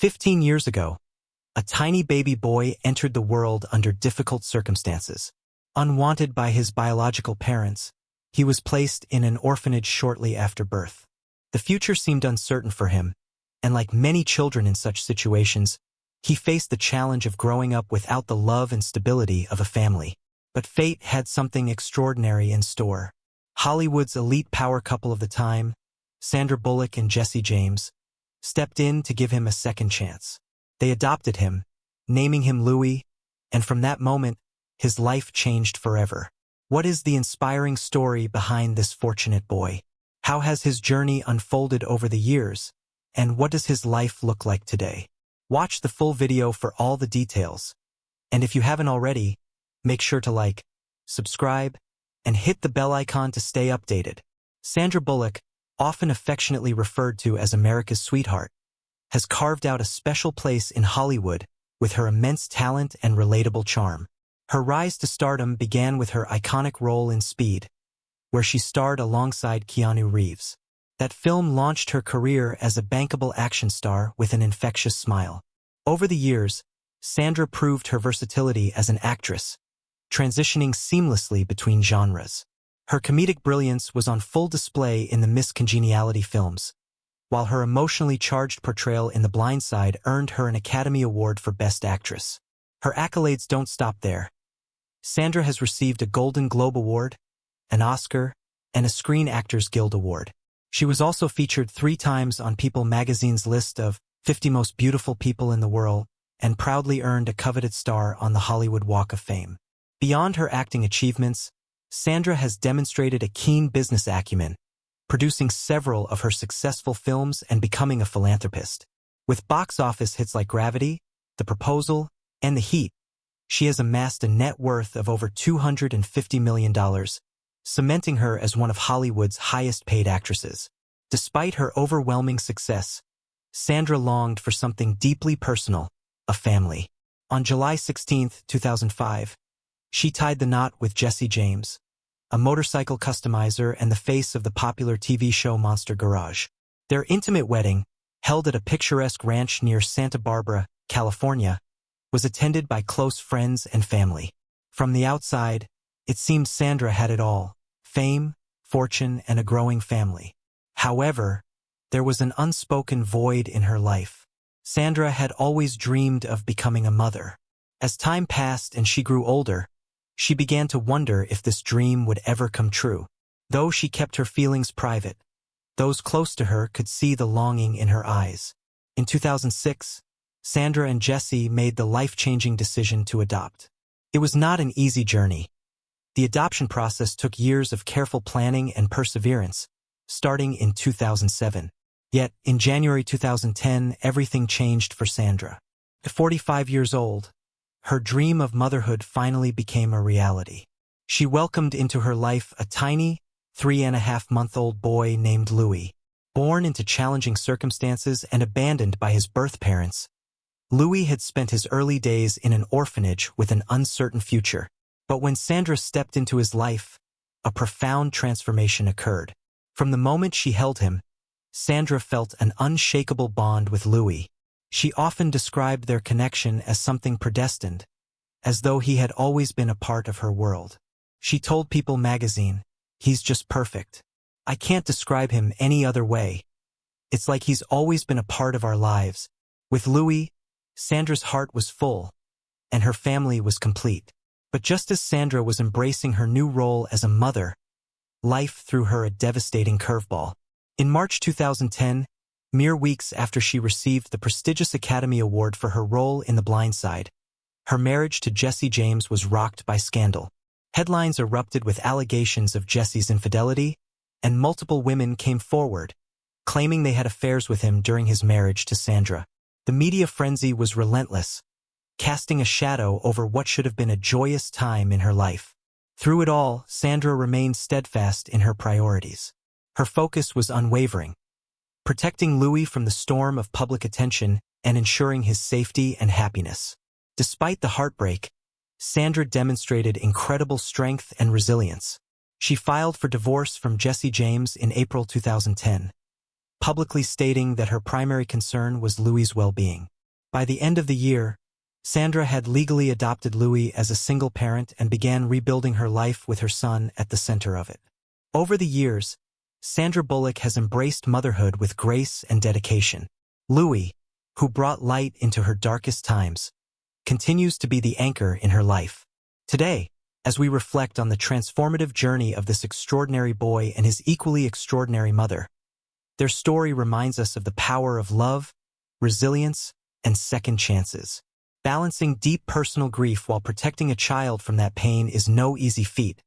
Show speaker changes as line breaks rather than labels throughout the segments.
15 years ago, a tiny baby boy entered the world under difficult circumstances. Unwanted by his biological parents, he was placed in an orphanage shortly after birth. The future seemed uncertain for him, and like many children in such situations, he faced the challenge of growing up without the love and stability of a family. But fate had something extraordinary in store. Hollywood's elite power couple of the time, Sandra Bullock and Jesse James, stepped in to give him a second chance. They adopted him, naming him Louis, and from that moment, his life changed forever. What is the inspiring story behind this fortunate boy? How has his journey unfolded over the years, and what does his life look like today? Watch the full video for all the details. And if you haven't already, make sure to like, subscribe, and hit the bell icon to stay updated. Sandra Bullock, often affectionately referred to as America's sweetheart, has carved out a special place in Hollywood with her immense talent and relatable charm. Her rise to stardom began with her iconic role in Speed, where she starred alongside Keanu Reeves. That film launched her career as a bankable action star with an infectious smile. Over the years, Sandra proved her versatility as an actress, transitioning seamlessly between genres. Her comedic brilliance was on full display in the Miss Congeniality films, while her emotionally charged portrayal in The Blind Side earned her an Academy Award for Best Actress. Her accolades don't stop there. Sandra has received a Golden Globe Award, an Oscar, and a Screen Actors Guild Award. She was also featured 3 times on People magazine's list of 50 Most Beautiful People in the World and proudly earned a coveted star on the Hollywood Walk of Fame. Beyond her acting achievements, Sandra has demonstrated a keen business acumen, producing several of her successful films and becoming a philanthropist. With box office hits like Gravity, The Proposal, and The Heat, she has amassed a net worth of over $250 million, cementing her as one of Hollywood's highest-paid actresses. Despite her overwhelming success, Sandra longed for something deeply personal, a family. On July 16, 2005, she tied the knot with Jesse James, a motorcycle customizer and the face of the popular TV show Monster Garage. Their intimate wedding, held at a picturesque ranch near Santa Barbara, California, was attended by close friends and family. From the outside, it seemed Sandra had it all: fame, fortune, and a growing family. However, there was an unspoken void in her life. Sandra had always dreamed of becoming a mother. As time passed and she grew older, she began to wonder if this dream would ever come true. Though she kept her feelings private, those close to her could see the longing in her eyes. In 2006, Sandra and Jesse made the life-changing decision to adopt. It was not an easy journey. The adoption process took years of careful planning and perseverance, starting in 2007. Yet, in January 2010, everything changed for Sandra. At 45 years old, her dream of motherhood finally became a reality. She welcomed into her life a tiny, 3.5-month-old boy named Louis. Born into challenging circumstances and abandoned by his birth parents, Louis had spent his early days in an orphanage with an uncertain future. But when Sandra stepped into his life, a profound transformation occurred. From the moment she held him, Sandra felt an unshakable bond with Louis. She often described their connection as something predestined, as though he had always been a part of her world. She told People magazine, "He's just perfect. I can't describe him any other way. It's like he's always been a part of our lives." With Louis, Sandra's heart was full, and her family was complete. But just as Sandra was embracing her new role as a mother, life threw her a devastating curveball. In March 2010, mere weeks after she received the prestigious Academy Award for her role in The Blind Side, her marriage to Jesse James was rocked by scandal. Headlines erupted with allegations of Jesse's infidelity, and multiple women came forward, claiming they had affairs with him during his marriage to Sandra. The media frenzy was relentless, casting a shadow over what should have been a joyous time in her life. Through it all, Sandra remained steadfast in her priorities. Her focus was unwavering, protecting Louis from the storm of public attention and ensuring his safety and happiness. Despite the heartbreak, Sandra demonstrated incredible strength and resilience. She filed for divorce from Jesse James in April 2010, publicly stating that her primary concern was Louis's well-being. By the end of the year, Sandra had legally adopted Louis as a single parent and began rebuilding her life with her son at the center of it. Over the years, Sandra Bullock has embraced motherhood with grace and dedication. Louis, who brought light into her darkest times, continues to be the anchor in her life. Today, as we reflect on the transformative journey of this extraordinary boy and his equally extraordinary mother, their story reminds us of the power of love, resilience, and second chances. Balancing deep personal grief while protecting a child from that pain is no easy feat,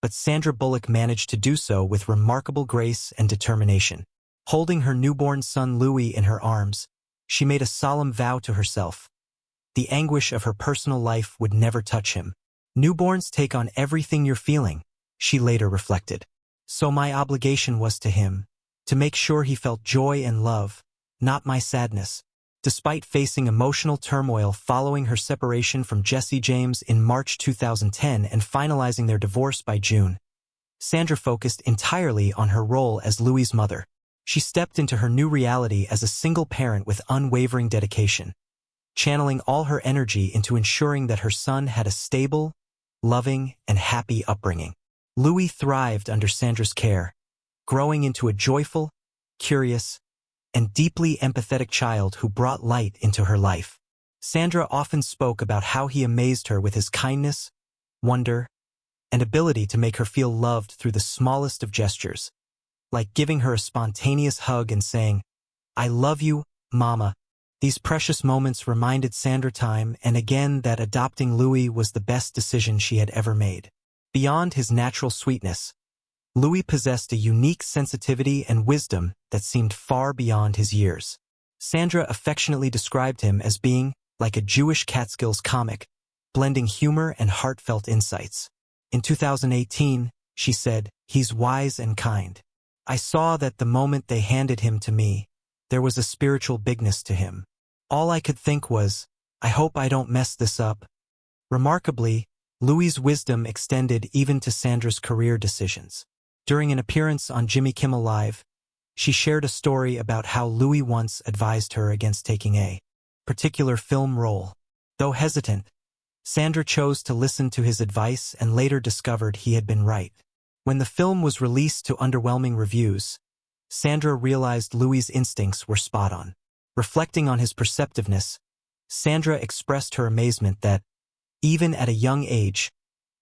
but Sandra Bullock managed to do so with remarkable grace and determination. Holding her newborn son Louis in her arms, she made a solemn vow to herself. The anguish of her personal life would never touch him. Newborns take on everything you're feeling, she later reflected. So my obligation was to him, to make sure he felt joy and love, not my sadness. Despite facing emotional turmoil following her separation from Jesse James in March 2010 and finalizing their divorce by June, Sandra focused entirely on her role as Louis's mother. She stepped into her new reality as a single parent with unwavering dedication, channeling all her energy into ensuring that her son had a stable, loving, and happy upbringing. Louis thrived under Sandra's care, growing into a joyful, curious, and deeply empathetic child who brought light into her life. Sandra often spoke about how he amazed her with his kindness, wonder, and ability to make her feel loved through the smallest of gestures, like giving her a spontaneous hug and saying, "I love you, Mama." These precious moments reminded Sandra time and again that adopting Louis was the best decision she had ever made. Beyond his natural sweetness, Louis possessed a unique sensitivity and wisdom that seemed far beyond his years. Sandra affectionately described him as being like a Jewish Catskills comic, blending humor and heartfelt insights. In 2018, she said, "He's wise and kind. I saw that the moment they handed him to me, there was a spiritual bigness to him. All I could think was, I hope I don't mess this up." Remarkably, Louis's wisdom extended even to Sandra's career decisions. During an appearance on Jimmy Kimmel Live, she shared a story about how Louis once advised her against taking a particular film role. Though hesitant, Sandra chose to listen to his advice and later discovered he had been right. When the film was released to underwhelming reviews, Sandra realized Louis's instincts were spot on. Reflecting on his perceptiveness, Sandra expressed her amazement that, even at a young age,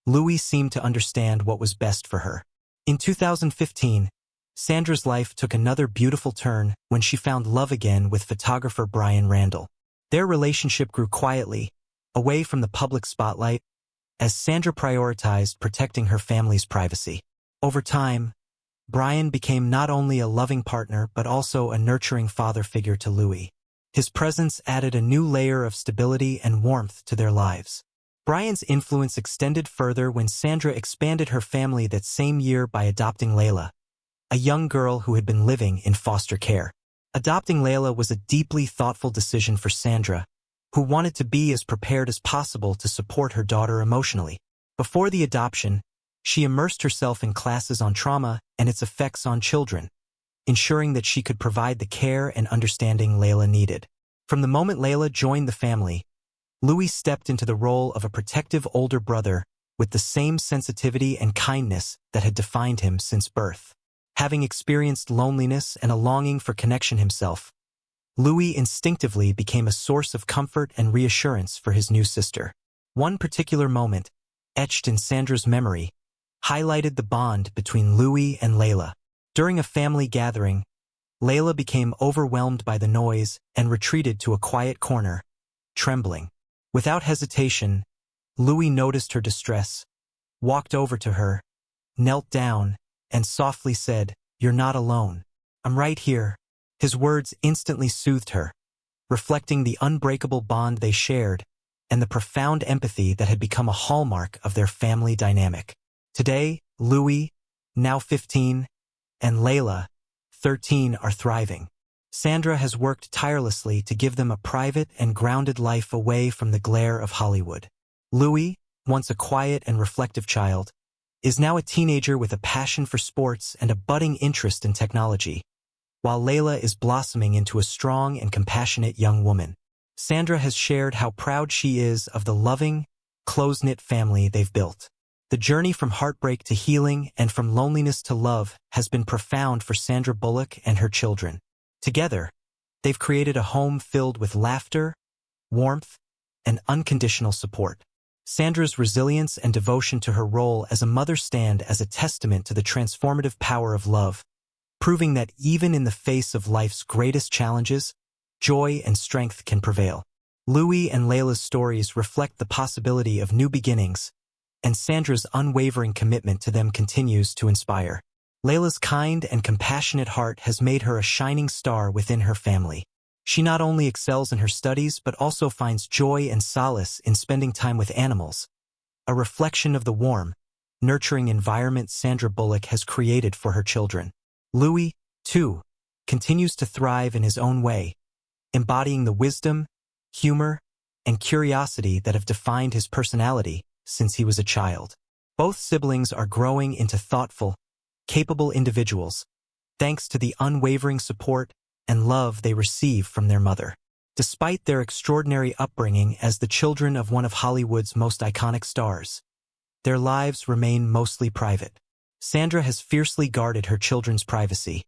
Louis seemed to understand what was best for her. In 2015, Sandra's life took another beautiful turn when she found love again with photographer Brian Randall. Their relationship grew quietly, away from the public spotlight, as Sandra prioritized protecting her family's privacy. Over time, Brian became not only a loving partner but also a nurturing father figure to Louis. His presence added a new layer of stability and warmth to their lives. Brian's influence extended further when Sandra expanded her family that same year by adopting Layla, a young girl who had been living in foster care. Adopting Layla was a deeply thoughtful decision for Sandra, who wanted to be as prepared as possible to support her daughter emotionally. Before the adoption, she immersed herself in classes on trauma and its effects on children, ensuring that she could provide the care and understanding Layla needed. From the moment Layla joined the family, Louis stepped into the role of a protective older brother with the same sensitivity and kindness that had defined him since birth. Having experienced loneliness and a longing for connection himself, Louis instinctively became a source of comfort and reassurance for his new sister. One particular moment, etched in Sandra's memory, highlighted the bond between Louis and Layla. During a family gathering, Layla became overwhelmed by the noise and retreated to a quiet corner, trembling. Without hesitation, Louis noticed her distress, walked over to her, knelt down, and softly said, "You're not alone. I'm right here." His words instantly soothed her, reflecting the unbreakable bond they shared and the profound empathy that had become a hallmark of their family dynamic. Today, Louis, now 15, and Layla, 13, are thriving. Sandra has worked tirelessly to give them a private and grounded life away from the glare of Hollywood. Louis, once a quiet and reflective child, is now a teenager with a passion for sports and a budding interest in technology, while Layla is blossoming into a strong and compassionate young woman. Sandra has shared how proud she is of the loving, close-knit family they've built. The journey from heartbreak to healing and from loneliness to love has been profound for Sandra Bullock and her children. Together, they've created a home filled with laughter, warmth, and unconditional support. Sandra's resilience and devotion to her role as a mother stand as a testament to the transformative power of love, proving that even in the face of life's greatest challenges, joy and strength can prevail. Louis and Layla's stories reflect the possibility of new beginnings, and Sandra's unwavering commitment to them continues to inspire. Layla's kind and compassionate heart has made her a shining star within her family. She not only excels in her studies but also finds joy and solace in spending time with animals, a reflection of the warm, nurturing environment Sandra Bullock has created for her children. Louis, too, continues to thrive in his own way, embodying the wisdom, humor, and curiosity that have defined his personality since he was a child. Both siblings are growing into thoughtful, capable individuals, thanks to the unwavering support and love they receive from their mother. Despite their extraordinary upbringing as the children of one of Hollywood's most iconic stars, their lives remain mostly private. Sandra has fiercely guarded her children's privacy,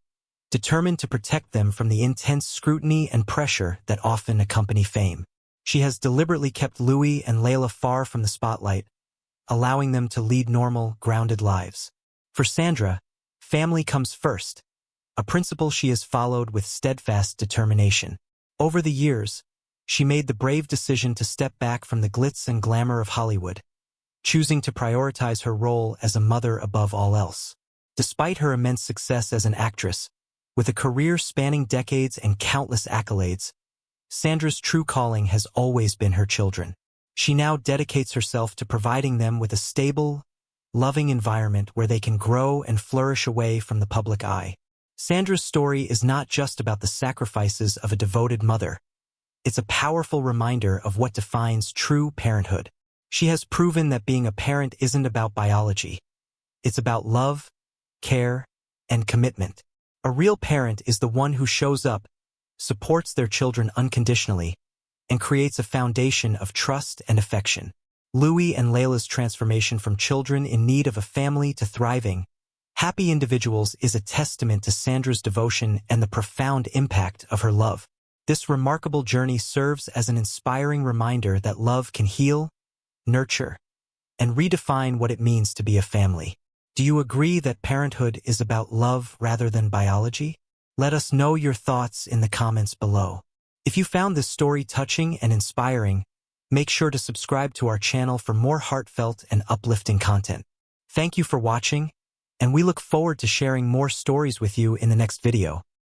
determined to protect them from the intense scrutiny and pressure that often accompany fame. She has deliberately kept Louis and Layla far from the spotlight, allowing them to lead normal, grounded lives. For Sandra, family comes first, a principle she has followed with steadfast determination. Over the years, she made the brave decision to step back from the glitz and glamour of Hollywood, choosing to prioritize her role as a mother above all else. Despite her immense success as an actress, with a career spanning decades and countless accolades, Sandra's true calling has always been her children. She now dedicates herself to providing them with a stable, loving environment where they can grow and flourish away from the public eye. Sandra's story is not just about the sacrifices of a devoted mother. It's a powerful reminder of what defines true parenthood. She has proven that being a parent isn't about biology. It's about love, care, and commitment. A real parent is the one who shows up, supports their children unconditionally, and creates a foundation of trust and affection. Louis and Layla's transformation from children in need of a family to thriving, happy individuals is a testament to Sandra's devotion and the profound impact of her love. This remarkable journey serves as an inspiring reminder that love can heal, nurture, and redefine what it means to be a family. Do you agree that parenthood is about love rather than biology? Let us know your thoughts in the comments below. If you found this story touching and inspiring, make sure to subscribe to our channel for more heartfelt and uplifting content. Thank you for watching, and we look forward to sharing more stories with you in the next video.